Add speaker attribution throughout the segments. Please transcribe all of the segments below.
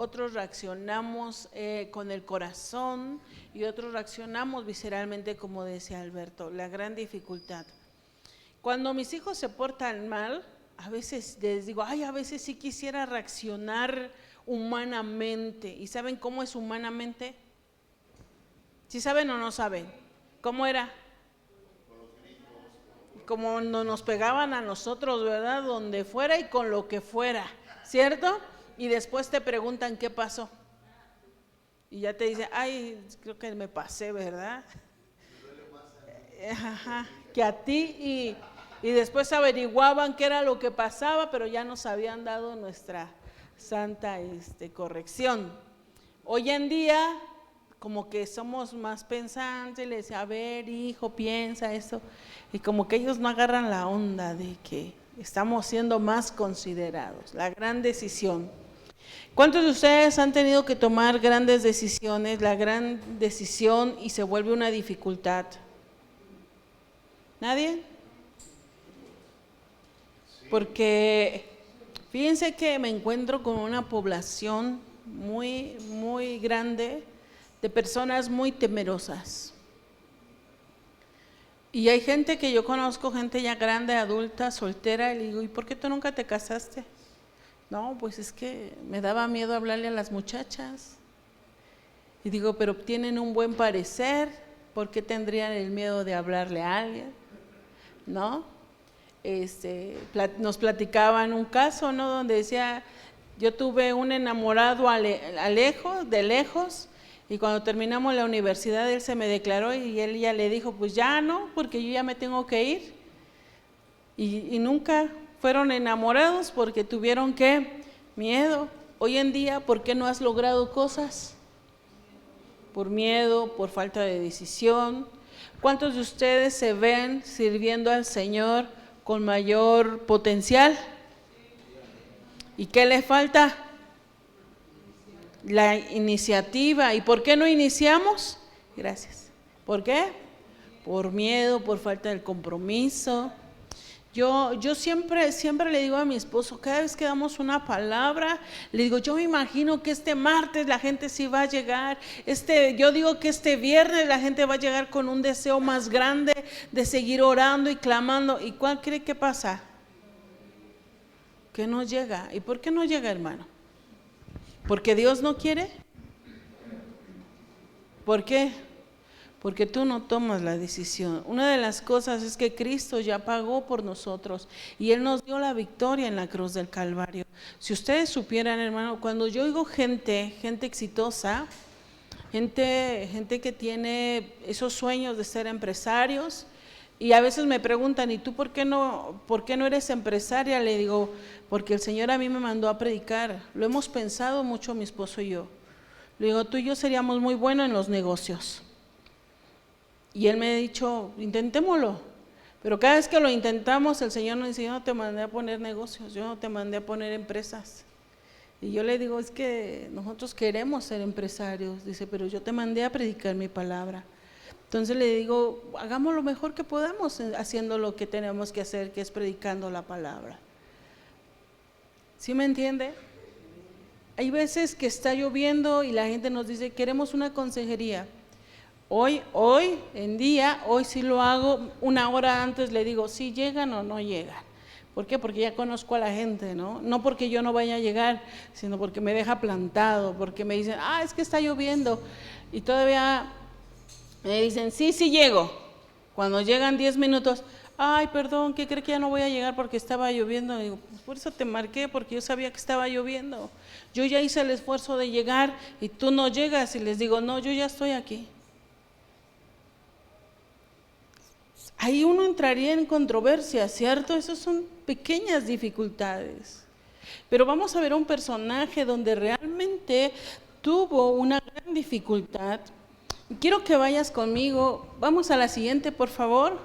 Speaker 1: otros reaccionamos con el corazón y otros reaccionamos visceralmente, como decía Alberto, la gran dificultad. Cuando mis hijos se portan mal, a veces les digo, ay, a veces sí quisiera reaccionar humanamente. ¿Y saben cómo es humanamente? ¿Sí saben o no saben? ¿Cómo era? Como no nos pegaban a nosotros, ¿verdad? Donde fuera y con lo que fuera, ¿cierto? Y después te preguntan qué pasó. Y ya te dice, ay, creo que me pasé, ¿verdad? Ajá, que a ti y después averiguaban qué era lo que pasaba, pero ya nos habían dado nuestra santa corrección. Hoy en día, como que somos más pensantes, les decía, a ver, hijo, piensa esto, y como que ellos no agarran la onda de que estamos siendo más considerados, la gran decisión. ¿Cuántos de ustedes han tenido que tomar grandes decisiones, la gran decisión y se vuelve una dificultad? ¿Nadie? Porque fíjense que me encuentro con una población muy, muy grande de personas muy temerosas. Y hay gente que yo conozco, gente ya grande, adulta, soltera, y le digo, ¿y por qué tú nunca te casaste? No, pues es que me daba miedo hablarle a las muchachas. Y digo, pero tienen un buen parecer, ¿por qué tendrían el miedo de hablarle a alguien? ¿No? Nos platicaban un caso, ¿no? Donde decía, yo tuve un enamorado de lejos, y cuando terminamos la universidad él se me declaró y él ya le dijo, pues ya no, porque yo ya me tengo que ir. Y nunca fueron enamorados porque tuvieron ¿qué? Miedo. Hoy en día, ¿por qué no has logrado cosas? Por miedo, por falta de decisión. ¿Cuántos de ustedes se ven sirviendo al Señor con mayor potencial? ¿Y qué le falta? La iniciativa. ¿Y por qué no iniciamos? Gracias. ¿Por qué? Por miedo, por falta de compromiso. Yo siempre le digo a mi esposo, cada vez que damos una palabra, le digo, yo me imagino que este martes la gente sí va a llegar, yo digo que este viernes la gente va a llegar con un deseo más grande de seguir orando y clamando. ¿Y cuál cree que pasa? Que no llega. ¿Y por qué no llega, hermano? ¿Porque Dios no quiere? ¿Por qué? Porque tú no tomas la decisión. Una de las cosas es que Cristo ya pagó por nosotros y Él nos dio la victoria en la cruz del Calvario. Si ustedes supieran, hermano, cuando yo oigo gente exitosa, gente que tiene esos sueños de ser empresarios, y a veces me preguntan, ¿y tú por qué no eres empresaria? Le digo, porque el Señor a mí me mandó a predicar. Lo hemos pensado mucho mi esposo y yo. Le digo, tú y yo seríamos muy buenos en los negocios. Y él me ha dicho, intentémoslo. Pero cada vez que lo intentamos, el Señor nos dice, yo no te mandé a poner negocios, yo no te mandé a poner empresas. Y yo le digo, es que nosotros queremos ser empresarios. Dice, pero yo te mandé a predicar mi palabra. Entonces le digo, hagamos lo mejor que podamos haciendo lo que tenemos que hacer, que es predicando la palabra. ¿Sí me entiende? Hay veces que está lloviendo y la gente nos dice, queremos una consejería. Hoy sí lo hago, una hora antes le digo, si llegan o no llegan. ¿Por qué? Porque ya conozco a la gente, ¿no? No porque yo no vaya a llegar, sino porque me deja plantado, porque me dicen, es que está lloviendo. Y todavía me dicen, sí llego. Cuando llegan 10 minutos, ay, perdón, ¿qué cree que ya no voy a llegar porque estaba lloviendo? Y digo, pues por eso te marqué, porque yo sabía que estaba lloviendo. Yo ya hice el esfuerzo de llegar y tú no llegas. Y les digo, no, yo ya estoy aquí. Ahí uno entraría en controversia, ¿cierto? Esas son pequeñas dificultades. Pero vamos a ver un personaje donde realmente tuvo una gran dificultad. Quiero que vayas conmigo. Vamos a la siguiente, por favor.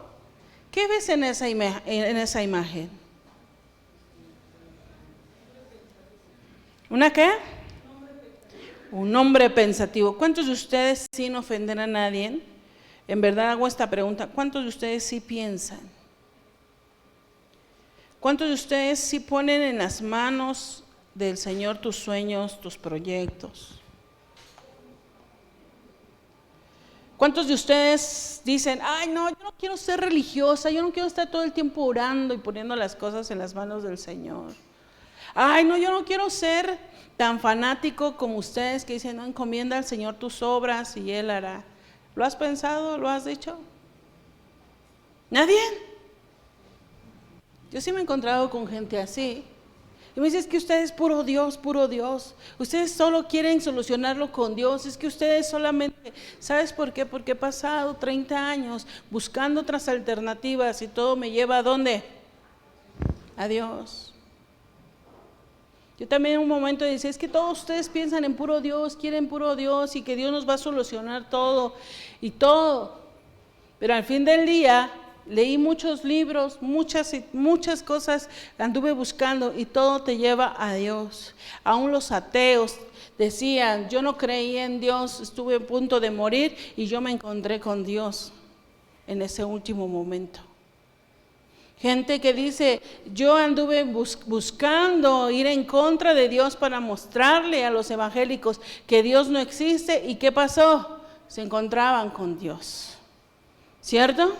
Speaker 1: ¿Qué ves en esa imagen? ¿Una qué? Un hombre pensativo. ¿Cuántos de ustedes, sin ofender a nadie, en verdad hago esta pregunta, ¿cuántos de ustedes sí piensan? ¿Cuántos de ustedes sí ponen en las manos del Señor tus sueños, tus proyectos? ¿Cuántos de ustedes dicen, ay no, yo no quiero ser religiosa, yo no quiero estar todo el tiempo orando y poniendo las cosas en las manos del Señor? Ay no, yo no quiero ser tan fanático como ustedes que dicen, no, encomienda al Señor tus obras y Él hará. ¿Lo has pensado? ¿Lo has dicho? ¿Nadie? Yo sí me he encontrado con gente así. Y me dice, es que ustedes puro Dios, puro Dios. Ustedes solo quieren solucionarlo con Dios. Es que ustedes solamente, ¿sabes por qué? Porque he pasado 30 años buscando otras alternativas y todo me lleva ¿a dónde? A Dios. Yo también en un momento decía, es que todos ustedes piensan en puro Dios, quieren puro Dios y que Dios nos va a solucionar todo y todo. Pero al fin del día leí muchos libros, muchas cosas anduve buscando y todo te lleva a Dios. Aún los ateos decían, yo no creía en Dios, estuve a punto de morir y yo me encontré con Dios en ese último momento. Gente que dice, yo anduve buscando ir en contra de Dios para mostrarle a los evangélicos que Dios no existe. ¿Y qué pasó? Se encontraban con Dios. ¿Cierto?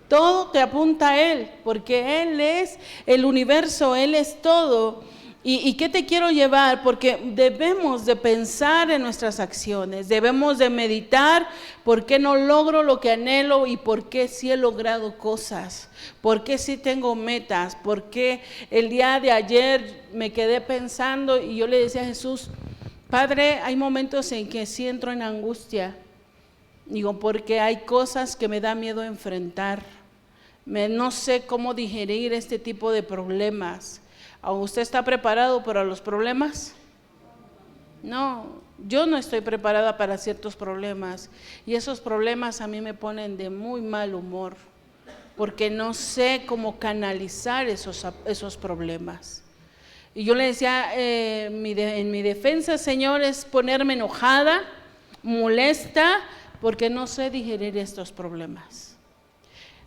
Speaker 1: Todo te apunta a Él, porque Él es el universo, Él es todo. ¿Y qué te quiero llevar? Porque debemos de pensar en nuestras acciones, debemos de meditar por qué no logro lo que anhelo y por qué sí he logrado cosas, por qué sí tengo metas, por qué el día de ayer me quedé pensando y yo le decía a Jesús, Padre, hay momentos en que sí entro en angustia, digo, porque hay cosas que me da miedo enfrentar, no sé cómo digerir este tipo de problemas. ¿Usted está preparado para los problemas? No, yo no estoy preparada para ciertos problemas y esos problemas a mí me ponen de muy mal humor porque no sé cómo canalizar esos problemas. Y yo le decía, en mi defensa, Señor, es ponerme enojada, molesta, porque no sé digerir estos problemas.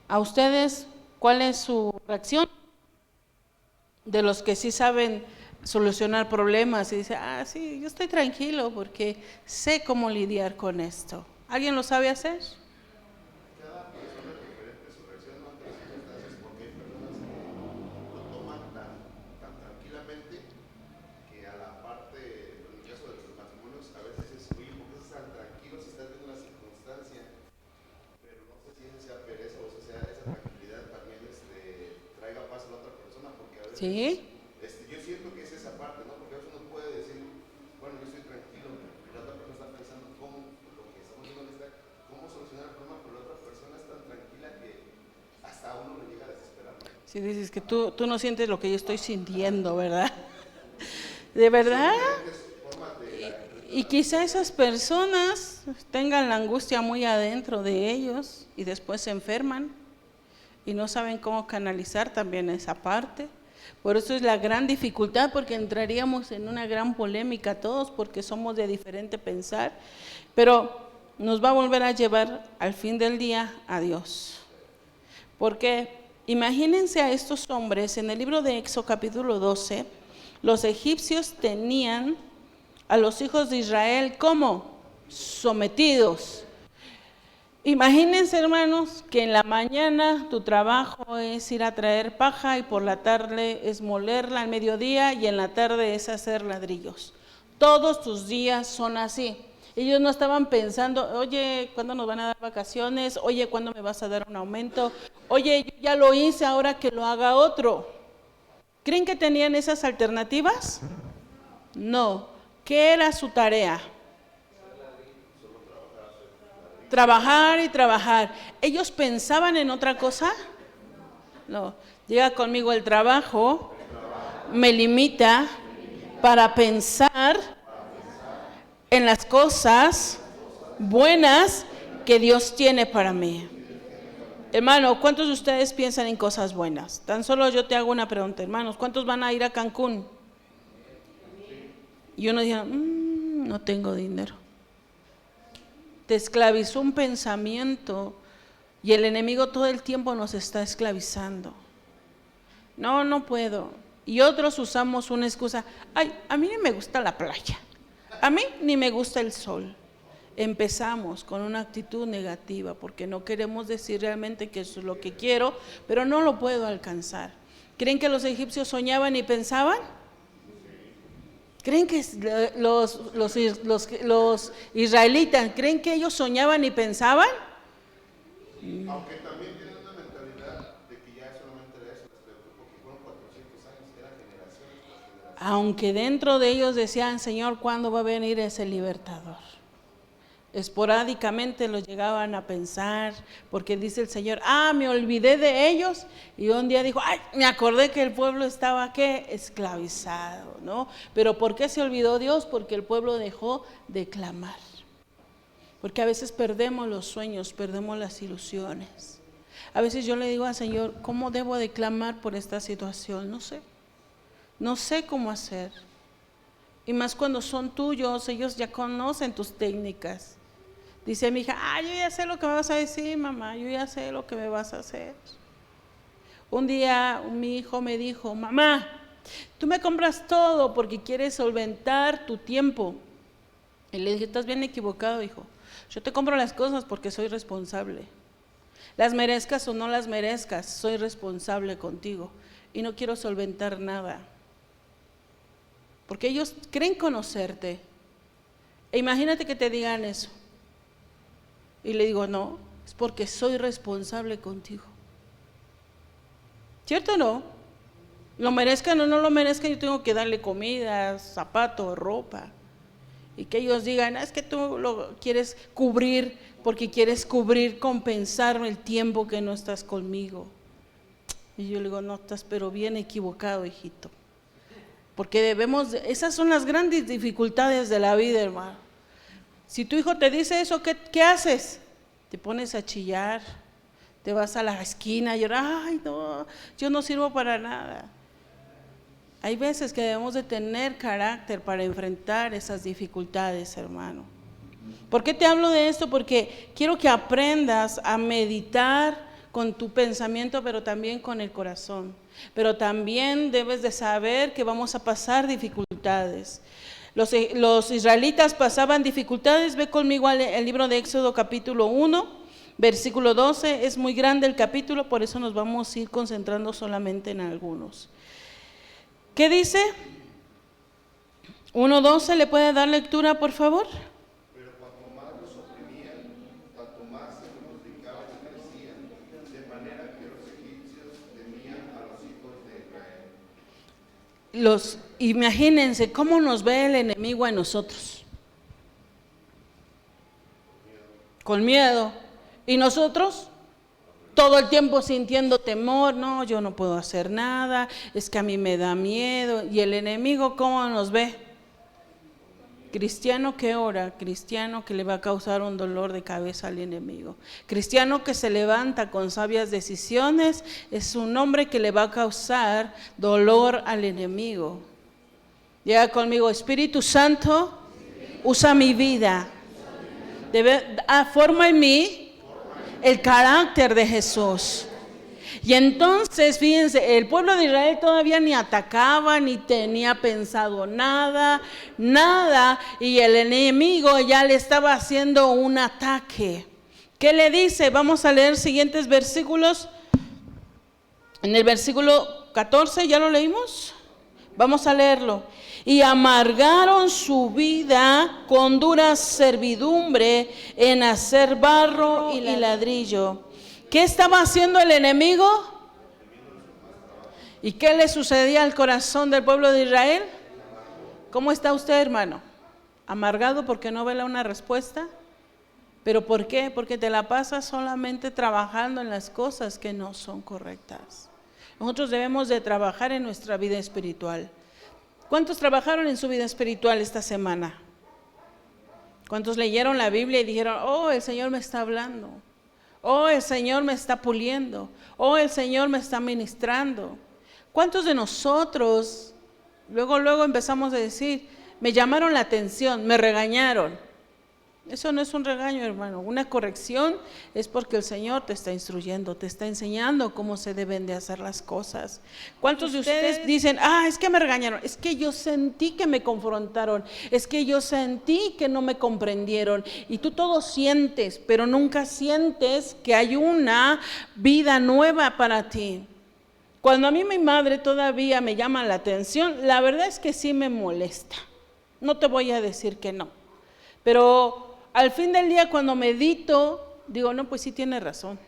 Speaker 1: ¿A ustedes cuál es su reacción? De los que sí saben solucionar problemas y dicen, sí, yo estoy tranquilo porque sé cómo lidiar con esto. ¿Alguien lo sabe hacer?
Speaker 2: Cada persona es diferente su reacción ante las circunstancias porque hay personas que lo toman tan tranquilamente que a la parte, en el caso de los matrimonios, a veces es, oye, ¿por qué estás tan tranquilo si estás viendo una circunstancia? Pero no sé si eso sea pereza o sea esa tranquilidad también traiga paz a la otra persona, porque a veces
Speaker 1: Sí.
Speaker 2: yo siento que es esa parte, ¿no? Porque a veces uno puede decir, bueno, yo estoy tranquilo, pero la otra persona está pensando cómo, lo que estamos viendo cómo solucionar el problema, pero la otra persona es tan tranquila que hasta a uno le llega a desesperar.
Speaker 1: Si dices que tú no sientes lo que yo estoy sintiendo, ¿verdad? ¿De verdad? Y quizá esas personas tengan la angustia muy adentro de ellos y después se enferman y no saben cómo canalizar también esa parte. Por eso es la gran dificultad, porque entraríamos en una gran polémica todos, porque somos de diferente pensar, pero nos va a volver a llevar al fin del día a Dios. Porque imagínense a estos hombres, en el libro de Éxodo capítulo 12, los egipcios tenían a los hijos de Israel como sometidos. Imagínense, hermanos, que en la mañana tu trabajo es ir a traer paja y por la tarde es molerla al mediodía y en la tarde es hacer ladrillos. Todos tus días son así. Ellos no estaban pensando, oye, ¿cuándo nos van a dar vacaciones? Oye, ¿cuándo me vas a dar un aumento? Oye, yo ya lo hice, ahora que lo haga otro. ¿Creen que tenían esas alternativas? No. ¿Qué era su tarea? Trabajar y trabajar. ¿Ellos pensaban en otra cosa? No. Llega conmigo el trabajo, me limita para pensar en las cosas buenas que Dios tiene para mí. Hermano, ¿cuántos de ustedes piensan en cosas buenas? Tan solo yo te hago una pregunta, hermanos, ¿cuántos van a ir a Cancún? Y uno dice, no tengo dinero. Te esclavizó un pensamiento y el enemigo todo el tiempo nos está esclavizando. No puedo. Y otros usamos una excusa, ay, a mí ni me gusta la playa, a mí ni me gusta el sol. Empezamos con una actitud negativa porque no queremos decir realmente que eso es lo que quiero, pero no lo puedo alcanzar. ¿Creen que los egipcios soñaban y pensaban? ¿Creen que los israelitas, creen que ellos soñaban y pensaban?
Speaker 2: Aunque también tienen una mentalidad de que ya solamente era eso, porque fueron 400 años, eran generaciones tras generaciones.
Speaker 1: Aunque dentro de ellos decían, Señor, ¿cuándo va a venir ese libertador? Esporádicamente lo llegaban a pensar, porque dice el Señor, me olvidé de ellos, y un día dijo, me acordé que el pueblo estaba, ¿qué? Esclavizado, ¿no? Pero ¿por qué se olvidó Dios? Porque el pueblo dejó de clamar. Porque a veces perdemos los sueños, perdemos las ilusiones. A veces yo le digo al Señor, ¿cómo debo de clamar por esta situación? No sé cómo hacer. Y más cuando son tuyos, ellos ya conocen tus técnicas. Dice mi hija, yo ya sé lo que me vas a decir, mamá, yo ya sé lo que me vas a hacer. Un día mi hijo me dijo, mamá, tú me compras todo porque quieres solventar tu tiempo. Y le dije, estás bien equivocado, hijo. Yo te compro las cosas porque soy responsable. Las merezcas o no las merezcas, soy responsable contigo y no quiero solventar nada. Porque ellos creen conocerte. E imagínate que te digan eso. Y le digo, no, es porque soy responsable contigo. ¿Cierto o no? Lo merezcan o no lo merezcan, yo tengo que darle comida, zapatos, ropa. Y que ellos digan, es que tú lo quieres cubrir, porque quieres cubrir, compensar el tiempo que no estás conmigo. Y yo le digo, no, estás pero bien equivocado, hijito. Porque esas son las grandes dificultades de la vida, hermano. Si tu hijo te dice eso, ¿qué haces? Te pones a chillar, te vas a la esquina a llorar, ay no, yo no sirvo para nada. Hay veces que debemos de tener carácter para enfrentar esas dificultades, hermano. ¿Por qué te hablo de esto? Porque quiero que aprendas a meditar con tu pensamiento, pero también con el corazón. Pero también debes de saber que vamos a pasar dificultades. Los israelitas pasaban dificultades. Ve conmigo al libro de Éxodo capítulo 1, versículo 12. Es muy grande el capítulo, por eso nos vamos a ir concentrando solamente en algunos. ¿Qué dice? 1:12, ¿le puede dar lectura, por favor?
Speaker 2: Pero cuanto más los oprimían, tanto más se multiplicaban y crecían, de manera que los egipcios temían a los hijos de Israel.
Speaker 1: Imagínense cómo nos ve el enemigo a nosotros. Con miedo. ¿Y nosotros? Todo el tiempo sintiendo temor, no, yo no puedo hacer nada, es que a mí me da miedo. ¿Y el enemigo cómo nos ve? Cristiano que ora, cristiano que le va a causar un dolor de cabeza al enemigo. Cristiano que se levanta con sabias decisiones, es un hombre que le va a causar dolor al enemigo. Llega conmigo, Espíritu Santo, usa mi vida, forma en mí el carácter de Jesús. Y entonces, fíjense, el pueblo de Israel todavía ni atacaba, ni tenía pensado nada, y el enemigo ya le estaba haciendo un ataque. ¿Qué le dice? Vamos a leer siguientes versículos. En el versículo 14, ¿ya lo leímos? Vamos a leerlo. Y amargaron su vida con dura servidumbre en hacer barro y ladrillo. ¿Qué estaba haciendo el enemigo? ¿Y qué le sucedía al corazón del pueblo de Israel? ¿Cómo está usted, hermano? ¿Amargado porque no ve una respuesta? ¿Pero por qué? Porque te la pasas solamente trabajando en las cosas que no son correctas. Nosotros debemos de trabajar en nuestra vida espiritual. ¿Cuántos trabajaron en su vida espiritual esta semana? ¿Cuántos leyeron la Biblia y dijeron, el Señor me está hablando? El Señor me está puliendo. El Señor me está ministrando. ¿Cuántos de nosotros luego empezamos a decir, me llamaron la atención, me regañaron? Eso no es un regaño, hermano. Una corrección es porque el Señor te está instruyendo, te está enseñando cómo se deben de hacer las cosas. ¿Cuántos de ustedes dicen, es que me regañaron, es que yo sentí que me confrontaron, es que yo sentí que no me comprendieron? Y tú todo sientes, pero nunca sientes que hay una vida nueva para ti. Cuando a mí mi madre todavía me llama la atención, la verdad es que sí me molesta. No te voy a decir que no. Pero al fin del día, cuando medito, digo, no, pues sí tiene razón.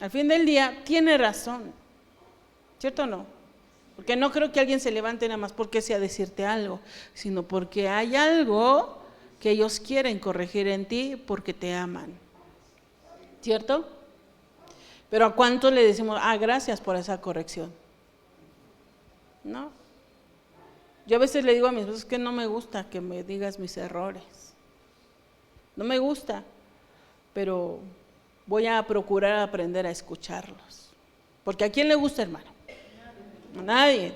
Speaker 1: Al fin del día, tiene razón. ¿Cierto o no? Porque no creo que alguien se levante nada más porque sea decirte algo, sino porque hay algo que ellos quieren corregir en ti porque te aman. ¿Cierto? Pero ¿a cuánto le decimos, gracias por esa corrección? ¿No? Yo a veces le digo a mis esposos que no me gusta que me digas mis errores. No me gusta, pero voy a procurar aprender a escucharlos. Porque ¿a quién le gusta, hermano? A nadie.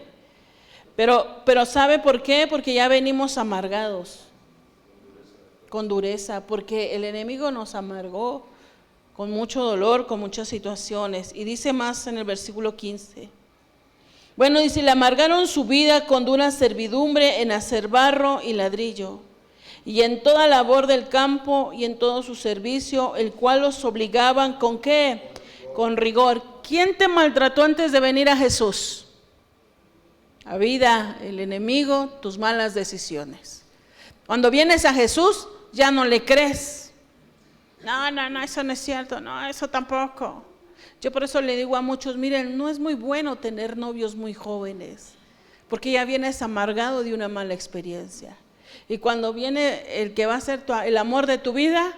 Speaker 1: Pero ¿sabe por qué? Porque ya venimos amargados, con dureza, porque el enemigo nos amargó con mucho dolor, con muchas situaciones. Y dice más en el versículo 15. Bueno, dice, le amargaron su vida con dura servidumbre en hacer barro y ladrillo, y en toda labor del campo y en todo su servicio, el cual los obligaban, ¿con qué? Con rigor. ¿Quién te maltrató antes de venir a Jesús? La vida, el enemigo, tus malas decisiones. Cuando vienes a Jesús, ya no le crees. No, eso no es cierto, no, eso tampoco. Yo por eso le digo a muchos, miren, no es muy bueno tener novios muy jóvenes, porque ya vienes amargado de una mala experiencia. Y cuando viene el que va a ser el amor de tu vida,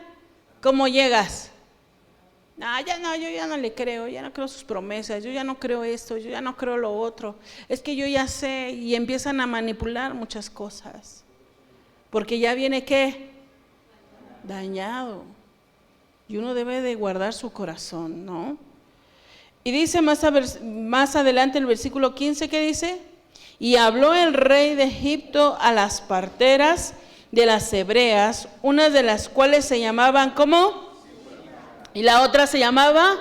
Speaker 1: ¿cómo llegas? Yo ya no le creo, ya no creo sus promesas, yo ya no creo esto, yo ya no creo lo otro. Es que yo ya sé, y empiezan a manipular muchas cosas. Porque ya viene, ¿qué? Dañado. Y uno debe de guardar su corazón, ¿no? Y dice más adelante el versículo 15, ¿qué dice? Y habló el rey de Egipto a las parteras de las hebreas, unas de las cuales se llamaban, ¿cómo? Y la otra se llamaba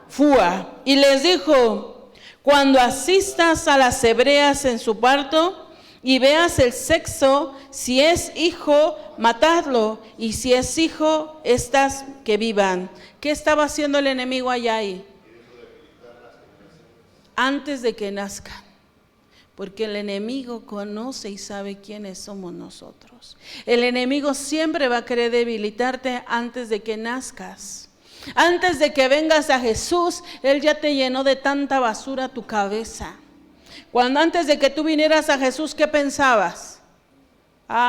Speaker 1: Fua. Y les dijo, cuando asistas a las hebreas en su parto y veas el sexo, si es hijo, matadlo, y si es hijo, estas que vivan. ¿Qué estaba haciendo el enemigo allá ahí? Antes de que nazcan. Porque el enemigo conoce y sabe quiénes somos nosotros. El enemigo siempre va a querer debilitarte antes de que nazcas. Antes de que vengas a Jesús, Él ya te llenó de tanta basura tu cabeza. Cuando antes de que tú vinieras a Jesús, ¿qué pensabas?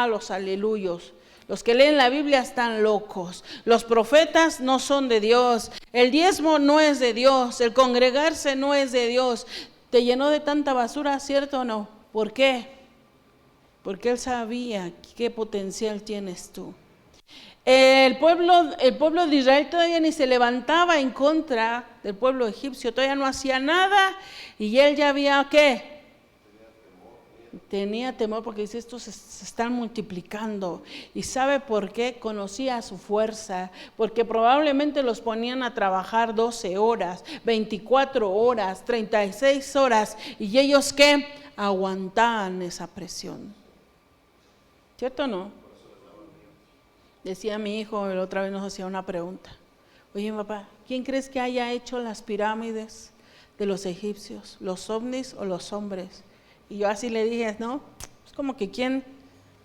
Speaker 1: Los aleluyos. Los que leen la Biblia están locos. Los profetas no son de Dios. El diezmo no es de Dios. El congregarse no es de Dios. Te llenó de tanta basura, ¿cierto o no? ¿Por qué? Porque Él sabía qué potencial tienes tú. El pueblo de Israel todavía ni se levantaba en contra del pueblo egipcio. Todavía no hacía nada. Y Él ya había, ¿qué? Tenía temor porque dice, estos se están multiplicando. ¿Y sabe por qué? Conocía su fuerza, porque probablemente los ponían a trabajar 12 horas, 24 horas, 36 horas, y ellos ¿qué? Aguantaban esa presión. ¿Cierto o no? Decía mi hijo, la otra vez nos hacía una pregunta. Oye, papá, ¿quién crees que haya hecho las pirámides de los egipcios? ¿Los ovnis o los hombres? Y yo así le dije, no, es como que quién,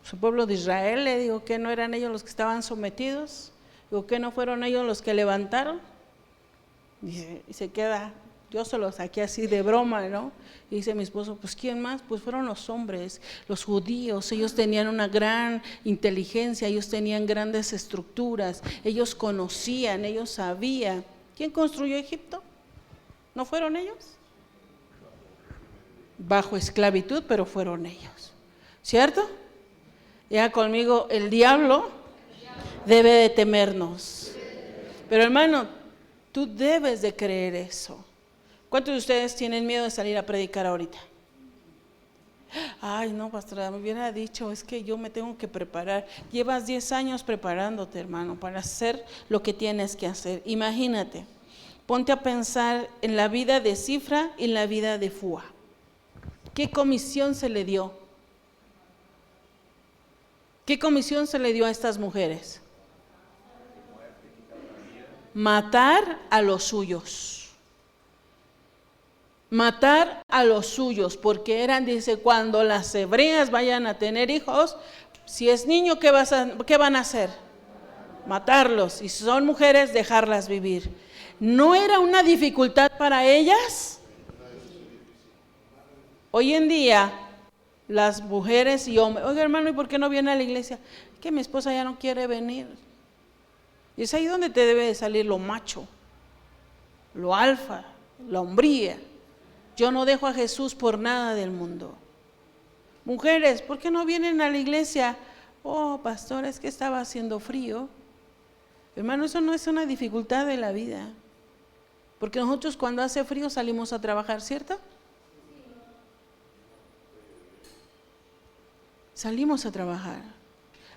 Speaker 1: su pueblo de Israel, le digo que no eran ellos los que estaban sometidos, digo que no fueron ellos los que levantaron. Y se queda, yo se lo saqué así de broma, ¿no? Y dice mi esposo, pues ¿quién más? Pues fueron los hombres, los judíos, ellos tenían una gran inteligencia, ellos tenían grandes estructuras, ellos conocían, ellos sabían. ¿Quién construyó Egipto? ¿No fueron ellos? Bajo esclavitud, pero fueron ellos, ¿cierto? Ya conmigo, el diablo debe de temernos. Pero hermano, tú debes de creer eso. ¿Cuántos de ustedes tienen miedo de salir a predicar ahorita? Ay, no, pastora, me hubiera dicho, es que yo me tengo que preparar. Llevas 10 años preparándote, hermano, para hacer lo que tienes que hacer. Imagínate, ponte a pensar en la vida de Cifra y en la vida de Fua. ¿Qué comisión se le dio? ¿Qué comisión se le dio a estas mujeres? Matar a los suyos. Matar a los suyos, porque eran, dice, cuando las hebreas vayan a tener hijos, si es niño, ¿qué van a hacer? Matarlos. Y si son mujeres, dejarlas vivir. ¿No era una dificultad para ellas? Hoy en día, las mujeres y hombres, oiga hermano, ¿y por qué no viene a la iglesia? Que mi esposa ya no quiere venir. Y es ahí donde te debe de salir lo macho, lo alfa, la hombría. Yo no dejo a Jesús por nada del mundo. Mujeres, ¿por qué no vienen a la iglesia? Oh, pastor, es que estaba haciendo frío. Hermano, eso no es una dificultad de la vida. Porque nosotros cuando hace frío salimos a trabajar, ¿cierto? Salimos a trabajar.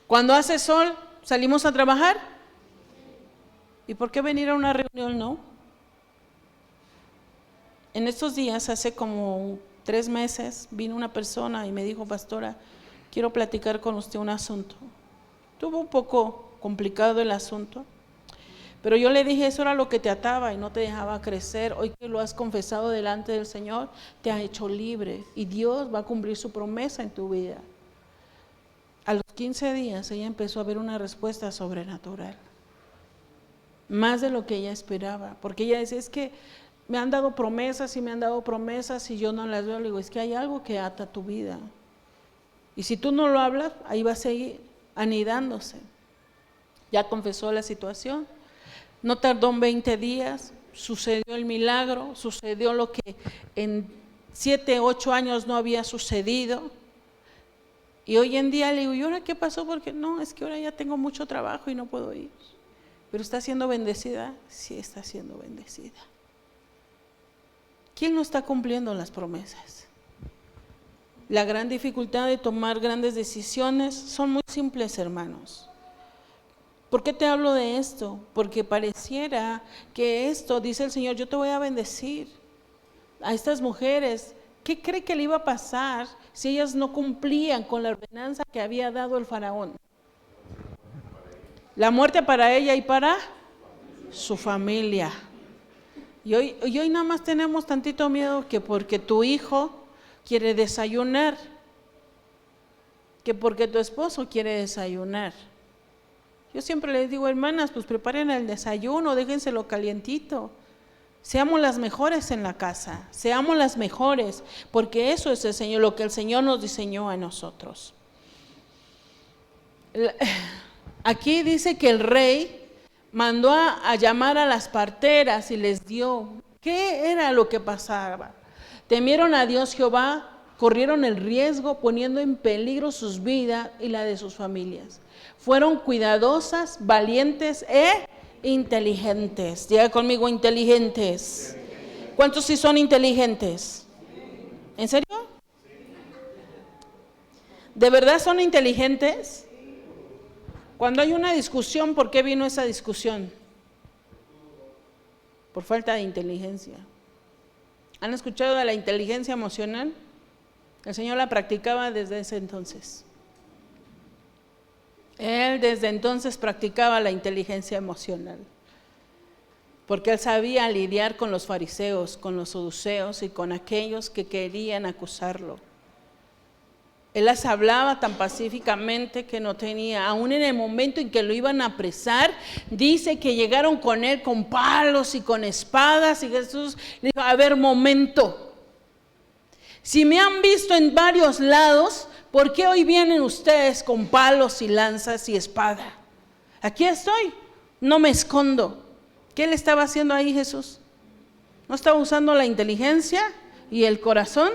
Speaker 1: Cuando hace sol, salimos a trabajar. ¿Y por qué venir a una reunión, no? En estos días, hace como 3 meses, vino una persona y me dijo, pastora, quiero platicar con usted un asunto. Estuvo un poco complicado el asunto, pero yo le dije, eso era lo que te ataba y no te dejaba crecer. Hoy que lo has confesado delante del Señor, te ha hecho libre y Dios va a cumplir su promesa en tu vida. A los 15 días ella empezó a ver una respuesta sobrenatural, más de lo que ella esperaba, porque ella decía, es que me han dado promesas y yo no las veo. Le digo, es que hay algo que ata tu vida. Y si tú no lo hablas, ahí va a seguir anidándose. Ya confesó la situación. No tardó 20 días, sucedió el milagro, sucedió lo que en 7, 8 años no había sucedido. Y hoy en día le digo, ¿y ahora qué pasó? Porque no, es que ahora ya tengo mucho trabajo y no puedo ir. ¿Pero está siendo bendecida? Sí, está siendo bendecida. ¿Quién no está cumpliendo las promesas? La gran dificultad de tomar grandes decisiones son muy simples, hermanos. ¿Por qué te hablo de esto? Porque pareciera que esto, dice el Señor, yo te voy a bendecir a estas mujeres. ¿Qué cree que le iba a pasar si ellas no cumplían con la ordenanza que había dado el faraón? La muerte para ella y para su familia. Y hoy nada más tenemos tantito miedo que porque tu hijo quiere desayunar, que porque tu esposo quiere desayunar. Yo siempre les digo, hermanas, pues preparen el desayuno, déjenselo calientito. Seamos las mejores en la casa, seamos las mejores, porque eso es el Señor, lo que el Señor nos diseñó a nosotros. Aquí dice que el rey mandó a llamar a las parteras y les dio. ¿Qué era lo que pasaba? Temieron a Dios Jehová, corrieron el riesgo poniendo en peligro sus vidas y la de sus familias. Fueron cuidadosas, valientes e inteligentes. Diga conmigo, inteligentes. ¿Cuántos sí son inteligentes? ¿En serio? ¿De verdad son inteligentes? Cuando hay una discusión, ¿por qué vino esa discusión? Por falta de inteligencia. ¿Han escuchado de la inteligencia emocional? El Señor la practicaba desde ese entonces. Él desde entonces practicaba la inteligencia emocional, porque Él sabía lidiar con los fariseos, con los saduceos y con aquellos que querían acusarlo. Él las hablaba tan pacíficamente que no tenía, aún en el momento en que lo iban a apresar, dice que llegaron con él con palos y con espadas y Jesús le dijo, a ver, momento, si me han visto en varios lados, ¿por qué hoy vienen ustedes con palos y lanzas y espada? Aquí estoy, no me escondo. ¿Qué le estaba haciendo ahí Jesús? ¿No estaba usando la inteligencia y el corazón?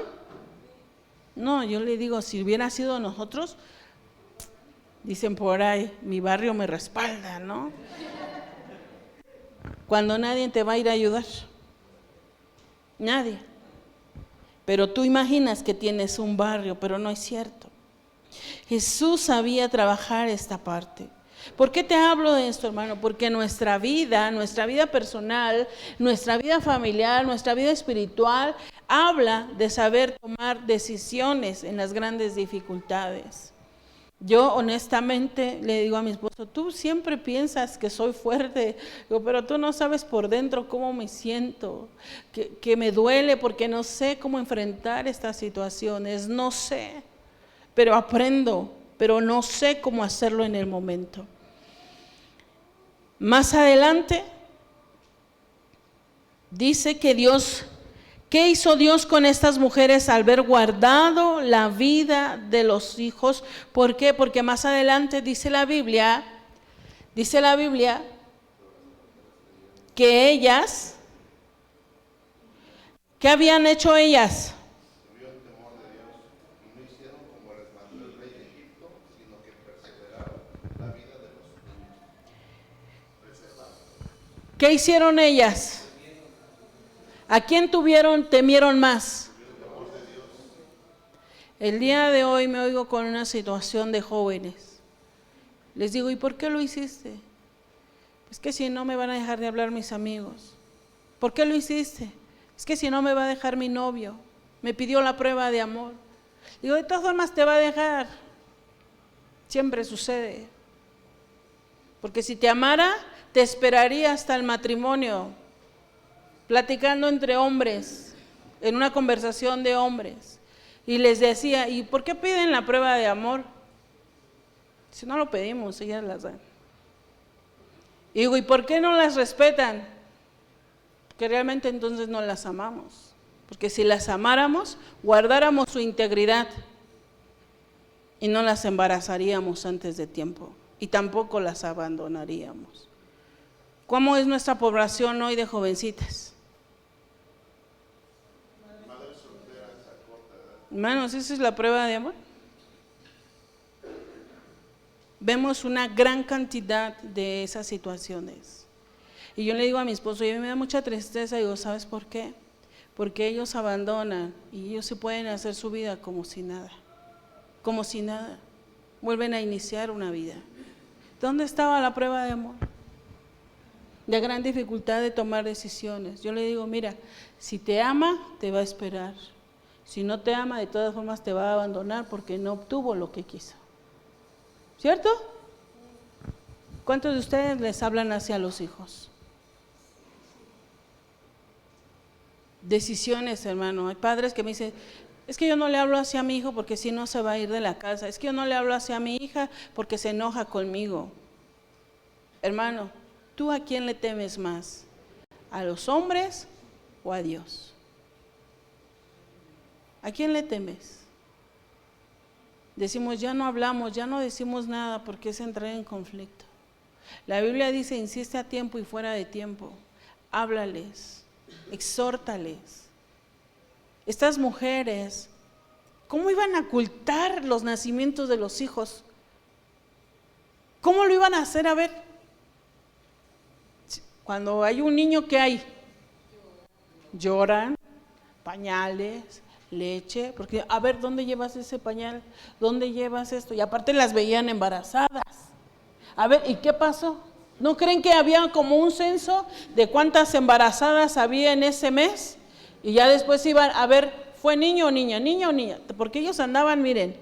Speaker 1: No, yo le digo, si hubiera sido nosotros, dicen por ahí, mi barrio me respalda, ¿no? Cuando nadie te va a ir a ayudar, nadie. pero tú imaginas que tienes un barrio, pero no es cierto. Jesús sabía trabajar esta parte. ¿Por qué te hablo de esto, hermano? Porque nuestra vida personal, nuestra vida familiar, nuestra vida espiritual, habla de saber tomar decisiones en las grandes dificultades. Yo honestamente le digo a mi esposo, tú siempre piensas que soy fuerte, digo, pero tú no sabes por dentro cómo me siento, que me duele porque no sé cómo enfrentar estas situaciones, no sé, pero aprendo, pero no sé cómo hacerlo en el momento. Más adelante dice que ¿qué hizo Dios con estas mujeres al haber guardado la vida de los hijos? ¿Por qué? Porque más adelante dice la Biblia que ellas, ¿qué habían hecho ellas?
Speaker 2: Tuvieron temor de Dios y no hicieron como les mandó el rey de Egipto, sino que perseveraron la vida de los suyos. Preservaron.
Speaker 1: ¿Qué hicieron ellas? ¿A quién temieron más? El día de hoy me oigo con una situación de jóvenes. Les digo, ¿y por qué lo hiciste? Es que si no me van a dejar de hablar mis amigos. ¿Por qué lo hiciste? Es que si no me va a dejar mi novio. Me pidió la prueba de amor. Digo, de todas formas te va a dejar. Siempre sucede. Porque si te amara, te esperaría hasta el matrimonio. Platicando entre hombres, en una conversación de hombres, y les decía, ¿y por qué piden la prueba de amor? Si no lo pedimos, ellas las dan. Y digo, ¿y por qué no las respetan? Porque realmente entonces no las amamos. Porque si las amáramos, guardáramos su integridad y no las embarazaríamos antes de tiempo y tampoco las abandonaríamos. ¿Cómo es nuestra población hoy de jovencitas? Hermanos, esa es la prueba de amor. Vemos una gran cantidad de esas situaciones. Y yo le digo a mi esposo, y a mí me da mucha tristeza, digo, ¿sabes por qué? Porque ellos abandonan y ellos se pueden hacer su vida como si nada. Como si nada. Vuelven a iniciar una vida. ¿Dónde estaba la prueba de amor? La gran dificultad de tomar decisiones. Yo le digo, mira, si te ama, te va a esperar. Si no te ama, de todas formas te va a abandonar porque no obtuvo lo que quiso. ¿Cierto? ¿Cuántos de ustedes les hablan hacia los hijos? Decisiones, hermano. Hay padres que me dicen, es que yo no le hablo hacia mi hijo porque si no se va a ir de la casa. Es que yo no le hablo hacia mi hija porque se enoja conmigo. Hermano, ¿tú a quién le temes más? ¿A los hombres o a Dios? ¿A quién le temes? Decimos, ya no hablamos, ya no decimos nada porque es entrar en conflicto. La Biblia dice, insiste a tiempo y fuera de tiempo. Háblales, exhórtales. Estas mujeres, ¿cómo iban a ocultar los nacimientos de los hijos? ¿Cómo lo iban a hacer? A ver, cuando hay un niño, ¿qué hay? Lloran, pañales, leche, porque a ver, ¿dónde llevas ese pañal? ¿Dónde llevas esto? Y aparte las veían embarazadas. A ver, ¿y qué pasó? ¿No creen que había como un censo de cuántas embarazadas había en ese mes? Y ya después iban a ver, ¿fue niño o niña? ¿Niño o niña? Porque ellos andaban, miren,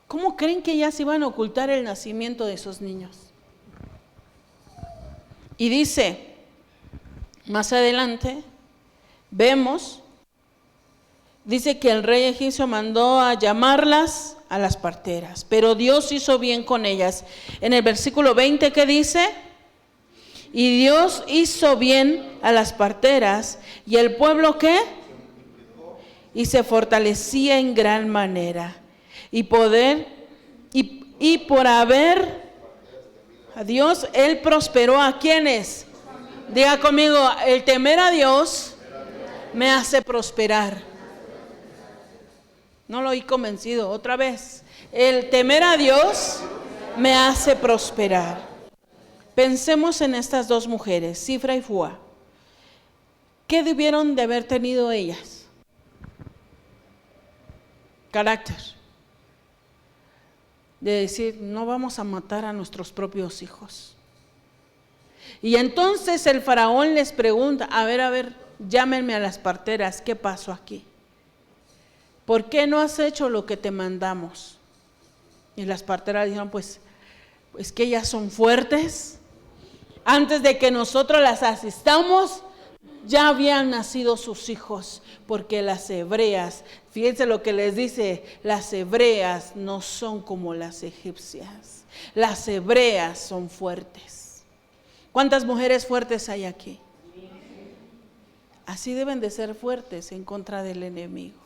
Speaker 1: ¿cómo creen que ellas iban a ocultar el nacimiento de esos niños? Y dice, más adelante, vemos, dice que el rey egipcio mandó a llamarlas a las parteras, pero Dios hizo bien con ellas. En el versículo 20, ¿qué dice? Y Dios hizo bien a las parteras, y el pueblo, ¿qué? Y se fortalecía en gran manera. Y por haber a Dios, Él prosperó a quienes. Diga conmigo, el temer a Dios me hace prosperar. No lo oí convencido, otra vez. El temer a Dios me hace prosperar. Pensemos en estas dos mujeres, Cifra y Fua. ¿Qué debieron de haber tenido ellas? carácter. De decir, no vamos a matar a nuestros propios hijos. Y entonces el faraón les pregunta, a ver, llámenme a las parteras, ¿qué pasó aquí? ¿Por qué no has hecho lo que te mandamos? Y las parteras dijeron, pues que ellas son fuertes. Antes de que nosotros las asistamos, ya habían nacido sus hijos, porque las hebreas, fíjense lo que les dice, las hebreas no son como las egipcias, las hebreas son fuertes. ¿Cuántas mujeres fuertes hay aquí? Así deben de ser fuertes en contra del enemigo.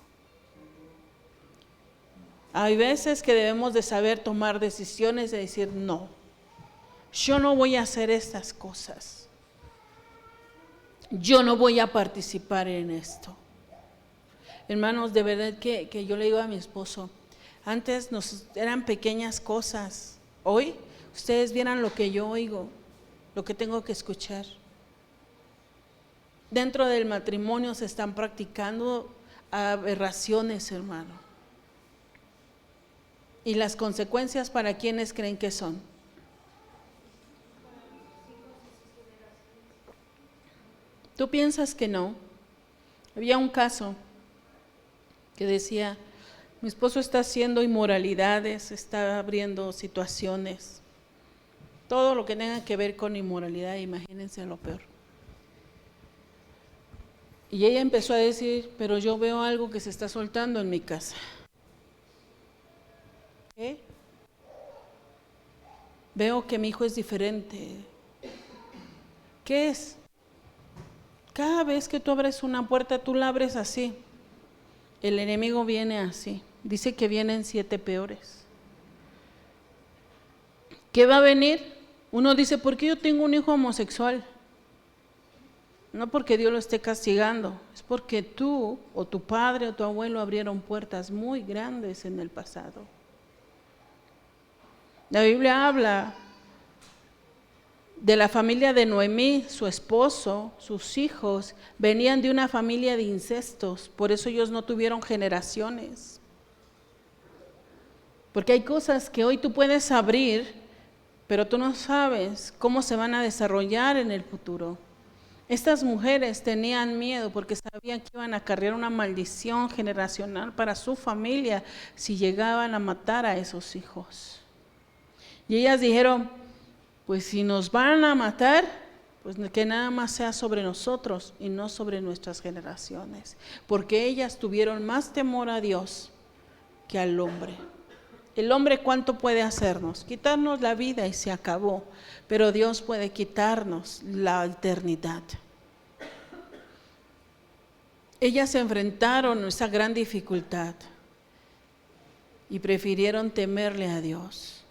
Speaker 1: Hay veces que debemos de saber tomar decisiones de decir, no, yo no voy a hacer estas cosas. Yo no voy a participar en esto. Hermanos, de verdad que yo le digo a mi esposo, antes eran pequeñas cosas. Hoy ustedes vieran lo que yo oigo, lo que tengo que escuchar. Dentro del matrimonio se están practicando aberraciones, hermano. ¿Y las consecuencias para quiénes creen que son? ¿Tú piensas que no? Había un caso que decía, mi esposo está haciendo inmoralidades, está abriendo situaciones, todo lo que tenga que ver con inmoralidad, imagínense lo peor. Y ella empezó a decir, pero yo veo algo que se está soltando en mi casa. ¿Qué? Veo que mi hijo es diferente. ¿Qué es? Cada vez que tú abres una puerta, tú la abres así. El enemigo viene así. Dice que vienen 7 peores. ¿Qué va a venir? Uno dice, ¿por qué yo tengo un hijo homosexual? No porque Dios lo esté castigando, es porque tú o tu padre o tu abuelo abrieron puertas muy grandes en el pasado. La Biblia habla de la familia de Noemí, su esposo, sus hijos, venían de una familia de incestos, por eso ellos no tuvieron generaciones. Porque hay cosas que hoy tú puedes abrir, pero tú no sabes cómo se van a desarrollar en el futuro. Estas mujeres tenían miedo porque sabían que iban a acarrear una maldición generacional para su familia si llegaban a matar a esos hijos. Y ellas dijeron, pues si nos van a matar, pues que nada más sea sobre nosotros y no sobre nuestras generaciones, porque ellas tuvieron más temor a Dios que al hombre. El hombre, ¿cuánto puede hacernos? Quitarnos la vida y se acabó, pero Dios puede quitarnos la eternidad. Ellas se enfrentaron a esa gran dificultad y prefirieron temerle a Dios.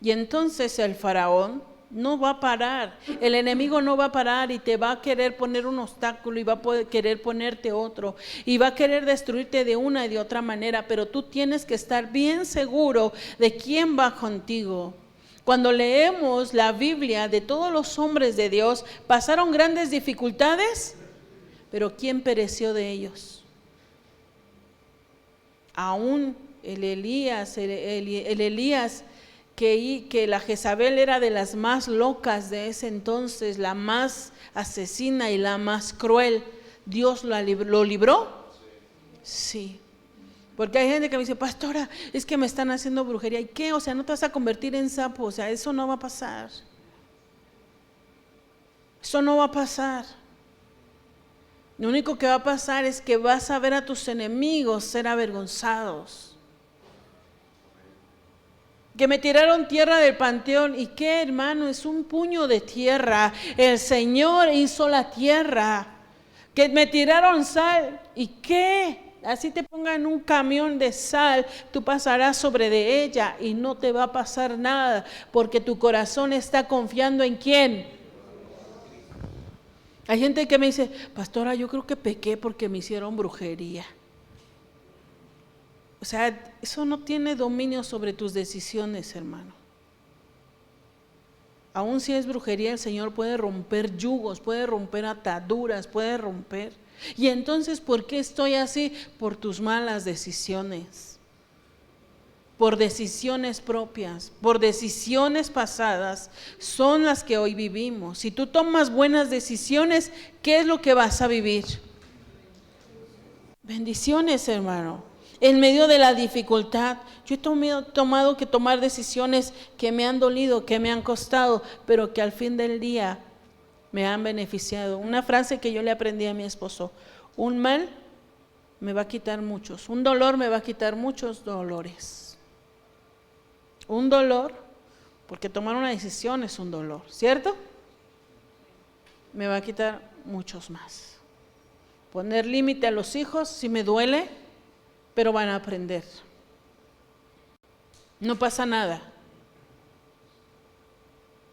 Speaker 1: Y entonces el faraón no va a parar, el enemigo no va a parar y te va a querer poner un obstáculo y va a querer ponerte otro y va a querer destruirte de una y de otra manera, pero tú tienes que estar bien seguro de quién va contigo. Cuando leemos la Biblia de todos los hombres de Dios, pasaron grandes dificultades, pero ¿quién pereció de ellos? Aún el Elías que la Jezabel era de las más locas de ese entonces, la más asesina y la más cruel, ¿Dios lo libró? Sí. Porque hay gente que me dice, pastora, es que me están haciendo brujería. ¿Y qué? O sea, no te vas a convertir en sapo, o sea, eso no va a pasar. Eso no va a pasar. Lo único que va a pasar es que vas a ver a tus enemigos ser avergonzados. Que me tiraron tierra del panteón. ¿Y qué, hermano? Es un puño de tierra. El Señor hizo la tierra. Que me tiraron sal. ¿Y qué? Así te pongan un camión de sal, tú pasarás sobre de ella y no te va a pasar nada, porque tu corazón está confiando ¿en quién? Hay gente que me dice, pastora, yo creo que pequé porque me hicieron brujería. O sea, eso no tiene dominio sobre tus decisiones, hermano. Aún si es brujería, el Señor puede romper yugos, puede romper ataduras, puede romper. Y entonces, ¿por qué estoy así? Por tus malas decisiones, por decisiones propias, por decisiones pasadas, son las que hoy vivimos. Si tú tomas buenas decisiones, ¿qué es lo que vas a vivir? Bendiciones, hermano. En medio de la dificultad, yo he tomado que tomar decisiones que me han dolido, que me han costado, pero que al fin del día me han beneficiado. Una frase que yo le aprendí a mi esposo: un mal me va a quitar muchos, un dolor me va a quitar muchos dolores. Un dolor, porque tomar una decisión es un dolor, ¿cierto? Me va a quitar muchos más. Poner límite a los hijos, sí me duele, pero van a aprender. No pasa nada.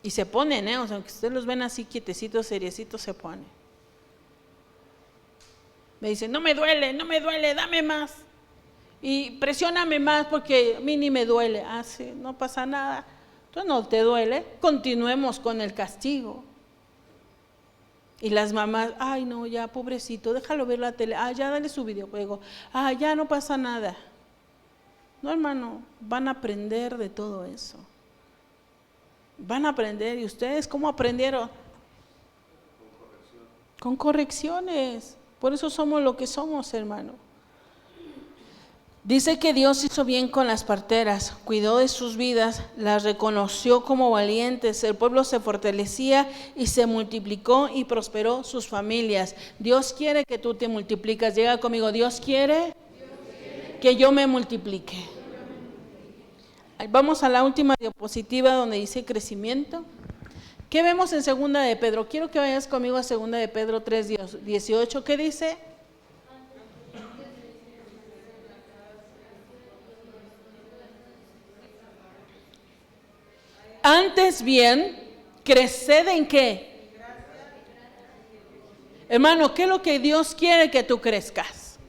Speaker 1: Y se ponen, o sea, aunque ustedes los ven así quietecitos, seriecitos, se ponen. Me dicen, no me duele, dame más. Y presióname más porque a mí ni me duele. Ah, sí, no pasa nada. Entonces no te duele, continuemos con el castigo. Y las mamás, ay no, ya pobrecito, déjalo ver la tele, ya dale su videojuego, ya no pasa nada. No, hermano, van a aprender de todo eso. Van a aprender. ¿Y ustedes cómo aprendieron? Con correcciones. Por eso somos lo que somos, hermano. Dice que Dios hizo bien con las parteras, cuidó de sus vidas, las reconoció como valientes, el pueblo se fortalecía y se multiplicó y prosperó sus familias. Dios quiere que tú te multiplicas. Llega conmigo, Dios quiere que yo me multiplique. Vamos a la última diapositiva donde dice crecimiento. ¿Qué vemos en segunda de Pedro? Quiero que vayas conmigo a segunda de Pedro 3:18. ¿Qué dice? Antes bien, creced ¿en qué? Hermano, ¿qué es lo que Dios quiere que tú crezcas?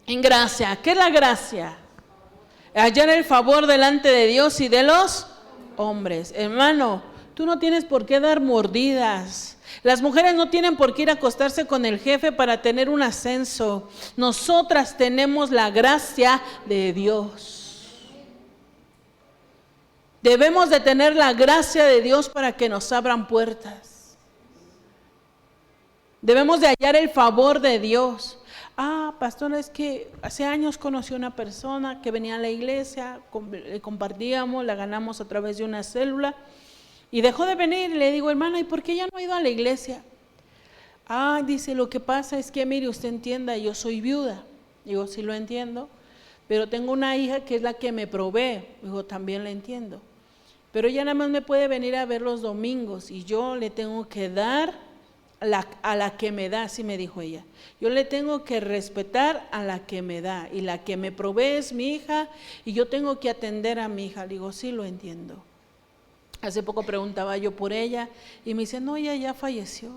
Speaker 1: En gracia. ¿Qué es la gracia? Hallar el favor delante de Dios y de los hombres. Hermano, tú no tienes por qué dar mordidas. Las mujeres no tienen por qué ir a acostarse con el jefe para tener un ascenso. Nosotras tenemos la gracia de Dios. Debemos de tener la gracia de Dios para que nos abran puertas. Debemos de hallar el favor de Dios. Pastor, es que hace años conocí a una persona que venía a la iglesia, le compartíamos, la ganamos a través de una célula y dejó de venir. Y le digo, hermana, ¿y por qué ya no ha ido a la iglesia? Dice, lo que pasa es que, mire, usted entienda, yo soy viuda. Digo, sí lo entiendo, pero tengo una hija que es la que me provee. Digo, también la entiendo. Pero ella nada más me puede venir a ver los domingos y yo le tengo que dar a la que me da, así me dijo ella. Yo le tengo que respetar a la que me da y la que me provee es mi hija y yo tengo que atender a mi hija. Le digo, sí lo entiendo. Hace poco preguntaba yo por ella y me dice, no, ella ya falleció.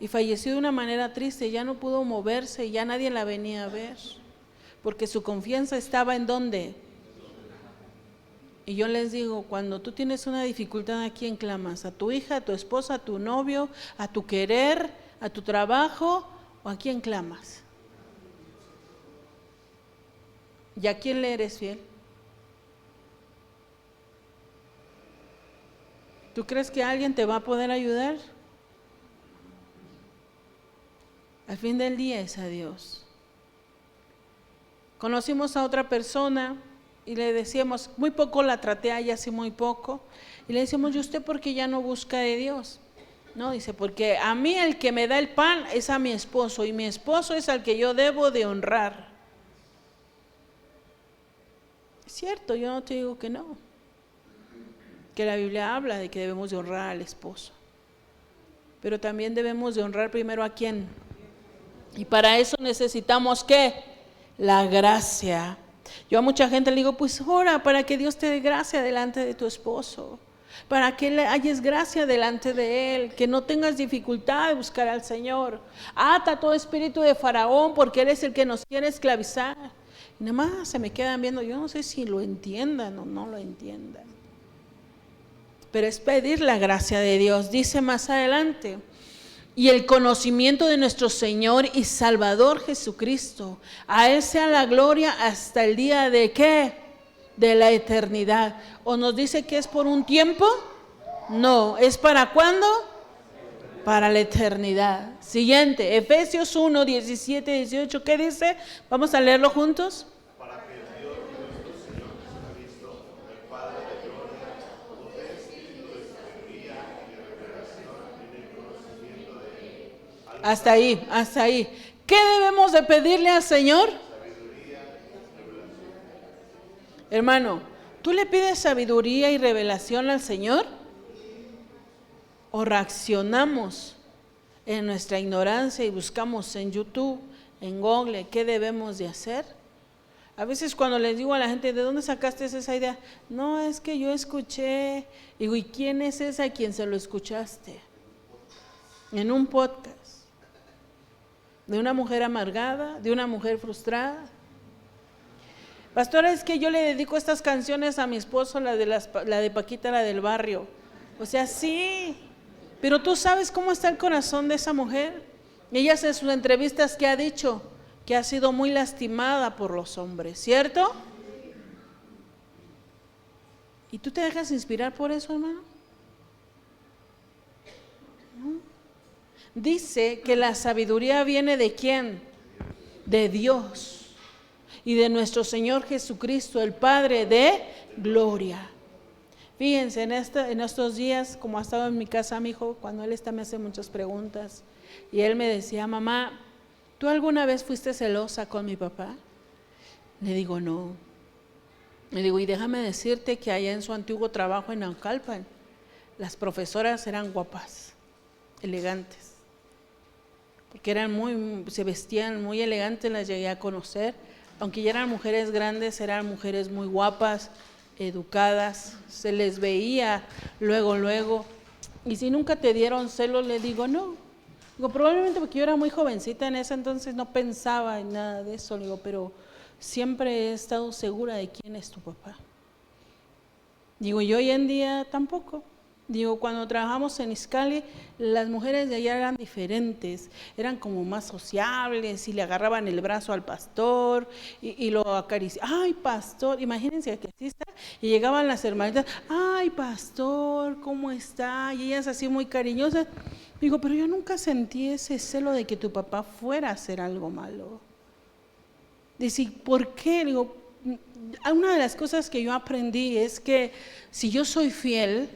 Speaker 1: Y falleció de una manera triste, ya no pudo moverse y ya nadie la venía a ver. Porque su confianza estaba ¿en dónde? Y yo les digo, cuando tú tienes una dificultad, ¿a quién clamas? ¿A tu hija, a tu esposa, a tu novio, a tu querer, a tu trabajo? ¿O a quién clamas? ¿Y a quién le eres fiel? ¿Tú crees que alguien te va a poder ayudar? Al fin del día es a Dios. Conocimos a otra persona y le decíamos, muy poco la traté a ella, así muy poco, y le decíamos, ¿y usted por qué ya no busca de Dios? No, dice, porque a mí el que me da el pan es a mi esposo, y mi esposo es al que yo debo de honrar. Es cierto, yo no te digo que no, que la Biblia habla de que debemos de honrar al esposo, pero también debemos de honrar primero a quién, y para eso necesitamos ¿qué? La gracia. Yo a mucha gente le digo, pues ora para que Dios te dé gracia delante de tu esposo, para que le halles gracia delante de él, que no tengas dificultad de buscar al Señor. Ata todo espíritu de Faraón porque él es el que nos quiere esclavizar. Y nada más se me quedan viendo, yo no sé si lo entiendan o no lo entiendan, pero es pedir la gracia de Dios. Dice más adelante, y el conocimiento de nuestro Señor y Salvador Jesucristo. A Él sea la gloria hasta el día de ¿qué? De la eternidad. ¿O nos dice que es por un tiempo? No, ¿es para cuándo? Para la eternidad. Siguiente, Efesios 1, 17, 18, ¿qué dice? Vamos a leerlo juntos.
Speaker 2: Para que el Dios de nuestro Señor Jesucristo, el Padre de gloria, nos dé espíritu de sabiduría y de revelación en el conocimiento de Él.
Speaker 1: Hasta ahí, hasta ahí. ¿Qué debemos de pedirle al Señor?
Speaker 2: Sabiduría y revelación.
Speaker 1: Hermano, ¿tú le pides sabiduría y revelación al Señor? ¿O reaccionamos en nuestra ignorancia y buscamos en YouTube, en Google, qué debemos de hacer? A veces cuando les digo a la gente, ¿de dónde sacaste esa idea? No, es que yo escuché. Digo, ¿y quién es esa a quien se lo escuchaste? En un podcast. ¿De una mujer amargada? ¿De una mujer frustrada? Pastora, es que yo le dedico estas canciones a mi esposo, la de Paquita, la del barrio. O sea, sí, pero tú sabes cómo está el corazón de esa mujer. Ella en sus entrevistas que ha dicho que ha sido muy lastimada por los hombres, ¿cierto? ¿Y tú te dejas inspirar por eso, hermano? ¿No? Dice que la sabiduría viene ¿de quién? De Dios y de nuestro Señor Jesucristo, el Padre de gloria. Fíjense, en estos días, como ha estado en mi casa mi hijo, cuando él está me hace muchas preguntas, y él me decía, mamá, ¿tú alguna vez fuiste celosa con mi papá? Le digo, no. Le digo, y déjame decirte que allá en su antiguo trabajo en Naucalpan, las profesoras eran guapas, elegantes, porque se vestían muy elegantes, las llegué a conocer, aunque ya eran mujeres grandes, eran mujeres muy guapas, educadas, se les veía luego, y si nunca te dieron celos, le digo, no. Digo, probablemente porque yo era muy jovencita en ese entonces, no pensaba en nada de eso, le digo, pero siempre he estado segura de quién es tu papá. Digo, y hoy en día tampoco. Digo, cuando trabajamos en Izcalli, las mujeres de allá eran diferentes, eran como más sociables y le agarraban el brazo al pastor y lo acariciaban. Ay, pastor, imagínense que así está. Y llegaban las hermanitas, ay, pastor, ¿cómo está? Y ellas así muy cariñosas. Digo, pero yo nunca sentí ese celo de que tu papá fuera a hacer algo malo. Dice, ¿por qué? Digo, una de las cosas que yo aprendí es que si yo soy fiel,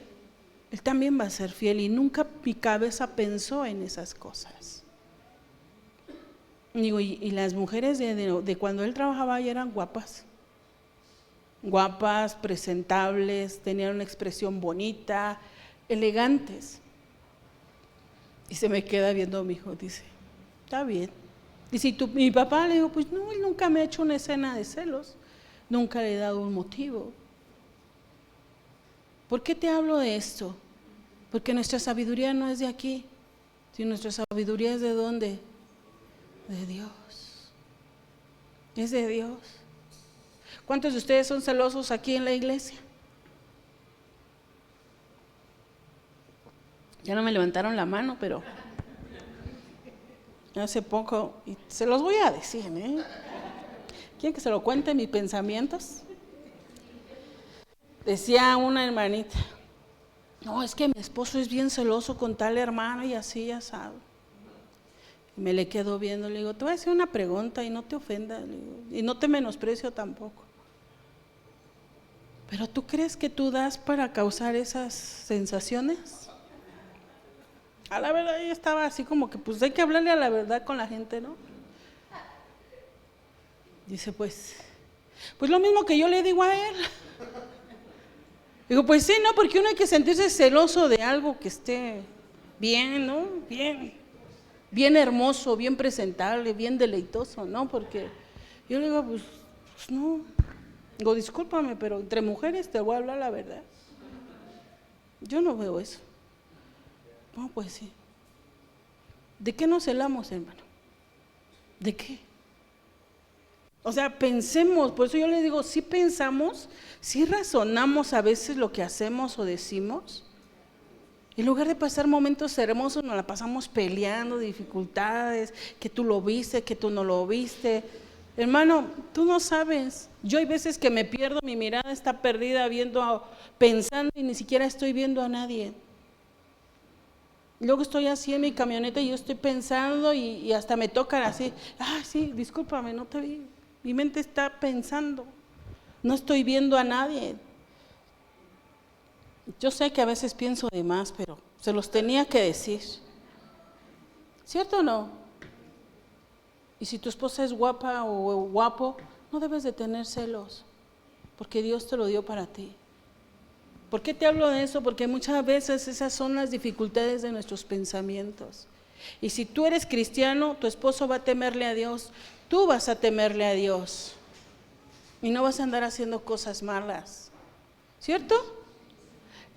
Speaker 1: Él también va a ser fiel, y nunca mi cabeza pensó en esas cosas. Digo, y las mujeres de cuando él trabajaba ya eran guapas, presentables, tenían una expresión bonita, elegantes. Y se me queda viendo mi hijo, dice, está bien. Dice, ¿y mi papá? Le digo, pues no, él nunca me ha hecho una escena de celos, nunca le he dado un motivo. ¿Por qué te hablo de esto? Porque nuestra sabiduría no es de aquí, sino nuestra sabiduría es ¿de dónde? De Dios. Es de Dios. ¿Cuántos de ustedes son celosos aquí en la iglesia? Ya no me levantaron la mano, pero hace poco, y se los voy a decir, ¿Quieren que se lo cuente mis pensamientos? Decía una hermanita, no, es que mi esposo es bien celoso con tal hermano y así, ya sabe. Y me le quedo viendo, le digo, te voy a hacer una pregunta y no te ofendas, le digo, y no te menosprecio tampoco. ¿Pero tú crees que tú das para causar esas sensaciones? A la verdad yo estaba así como que pues hay que hablarle a la verdad con la gente, ¿no? Dice, pues lo mismo que yo le digo a él. Digo, pues sí, ¿no? Porque uno hay que sentirse celoso de algo que esté bien, ¿no? Bien hermoso, bien presentable, bien deleitoso, ¿no? Porque yo le digo, pues no. Digo, discúlpame, pero entre mujeres te voy a hablar la verdad. Yo no veo eso. No, pues sí. ¿De qué nos celamos, hermano? ¿De qué? O sea, pensemos, por eso yo le digo, sí pensamos, sí razonamos a veces lo que hacemos o decimos. En lugar de pasar momentos hermosos, nos la pasamos peleando, dificultades, que tú lo viste, que tú no lo viste. Hermano, tú no sabes. Yo hay veces que me pierdo, mi mirada está perdida pensando y ni siquiera estoy viendo a nadie. Luego estoy así en mi camioneta y yo estoy pensando y hasta me tocan así. Sí, discúlpame, no te vi. Mi mente está pensando. No estoy viendo a nadie. Yo sé que a veces pienso de más, pero se los tenía que decir. ¿Cierto o no? Y si tu esposa es guapa o guapo, no debes de tener celos, porque Dios te lo dio para ti. ¿Por qué te hablo de eso? Porque muchas veces esas son las dificultades de nuestros pensamientos. Y si tú eres cristiano, tu esposo va a temerle a Dios, tú vas a temerle a Dios. Y no vas a andar haciendo cosas malas. ¿Cierto?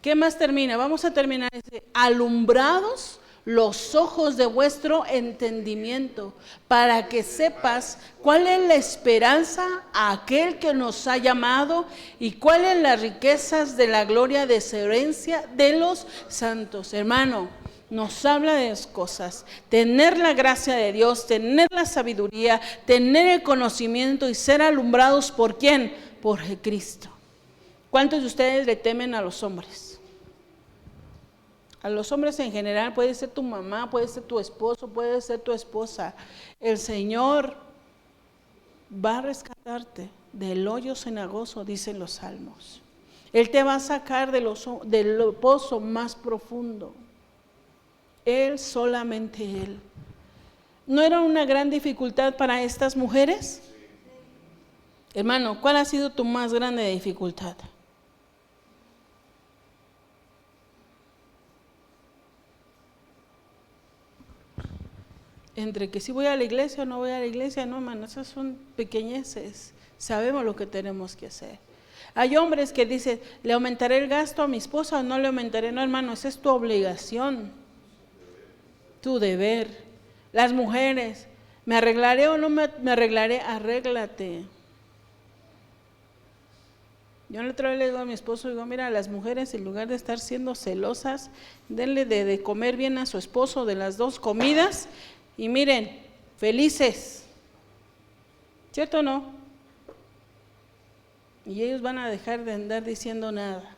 Speaker 1: ¿Qué más termina? Vamos a terminar. Alumbrados los ojos de vuestro entendimiento, para que sepas cuál es la esperanza a aquel que nos ha llamado y cuáles las riquezas de la gloria de su herencia de los santos. Hermano, nos habla de las cosas, tener la gracia de Dios, tener la sabiduría, tener el conocimiento y ser alumbrados ¿por quién? Por Cristo. ¿Cuántos de ustedes le temen a los hombres? A los hombres en general, puede ser tu mamá, puede ser tu esposo, puede ser tu esposa. El Señor va a rescatarte del hoyo cenagoso, dicen los salmos. Él te va a sacar del pozo más profundo. Él, solamente Él. ¿No era una gran dificultad para estas mujeres? Hermano, ¿cuál ha sido tu más grande dificultad? Entre que si voy a la iglesia o no voy a la iglesia, no, hermano, esas son pequeñeces. Sabemos lo que tenemos que hacer. Hay hombres que dicen, ¿le aumentaré el gasto a mi esposa o no le aumentaré? No, hermano, esa es tu obligación, tu deber. Las mujeres, ¿me arreglaré o no me arreglaré? Arréglate. Yo la otra vez le digo a mi esposo, digo, mira, las mujeres en lugar de estar siendo celosas, denle de comer bien a su esposo de las 2 comidas y miren, felices. ¿Cierto o no? Y ellos van a dejar de andar diciendo nada.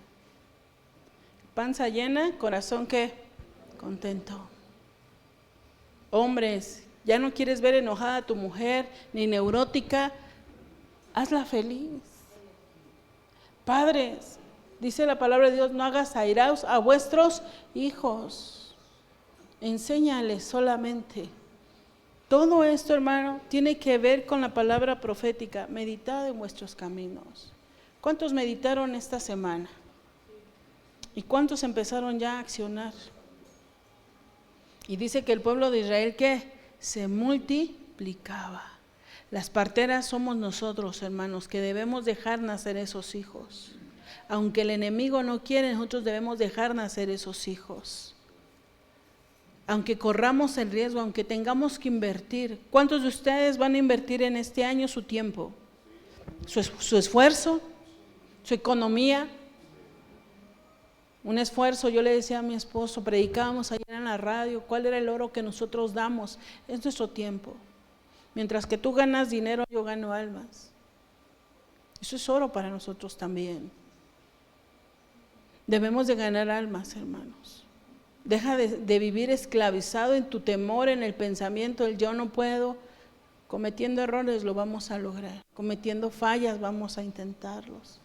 Speaker 1: Panza llena, corazón ¿qué? Contento. Hombres, ya no quieres ver enojada a tu mujer, ni neurótica, hazla feliz. Padres, dice la palabra de Dios, no hagas airaos a vuestros hijos. Enséñales solamente. Todo esto, hermano, tiene que ver con la palabra profética. Meditad en vuestros caminos. ¿Cuántos meditaron esta semana? ¿Y cuántos empezaron ya a accionar? Y dice que el pueblo de Israel, ¿qué? Se multiplicaba. Las parteras somos nosotros, hermanos, que debemos dejar nacer esos hijos. Aunque el enemigo no quiere, nosotros debemos dejar nacer esos hijos. Aunque corramos el riesgo, aunque tengamos que invertir. ¿Cuántos de ustedes van a invertir en este año su tiempo? Su esfuerzo, su economía. Un esfuerzo, yo le decía a mi esposo, predicábamos ayer en la radio, ¿cuál era el oro que nosotros damos? Es nuestro tiempo. Mientras que tú ganas dinero, yo gano almas. Eso es oro para nosotros también. Debemos de ganar almas, hermanos. Deja de vivir esclavizado en tu temor, en el pensamiento del yo no puedo. Cometiendo errores lo vamos a lograr. Cometiendo fallas vamos a intentarlos.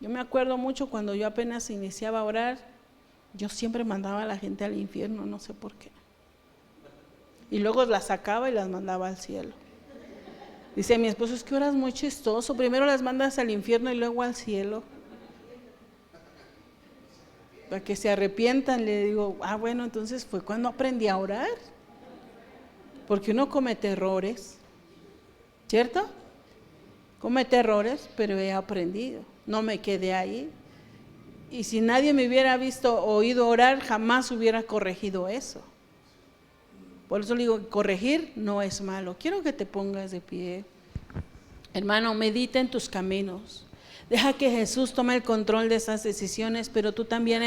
Speaker 1: Yo me acuerdo mucho cuando yo apenas iniciaba a orar, yo siempre mandaba a la gente al infierno, no sé por qué. Y luego las sacaba y las mandaba al cielo. Dice mi esposo, es que oras muy chistoso, primero las mandas al infierno y luego al cielo. Para que se arrepientan, le digo, bueno, entonces fue cuando aprendí a orar. Porque uno comete errores, ¿cierto? Comete errores, pero he aprendido, no me quedé ahí. Y si nadie me hubiera visto o oído orar, jamás hubiera corregido eso. Por eso le digo, corregir no es malo. Quiero que te pongas de pie. Hermano, medita en tus caminos. Deja que Jesús tome el control de esas decisiones, pero tú también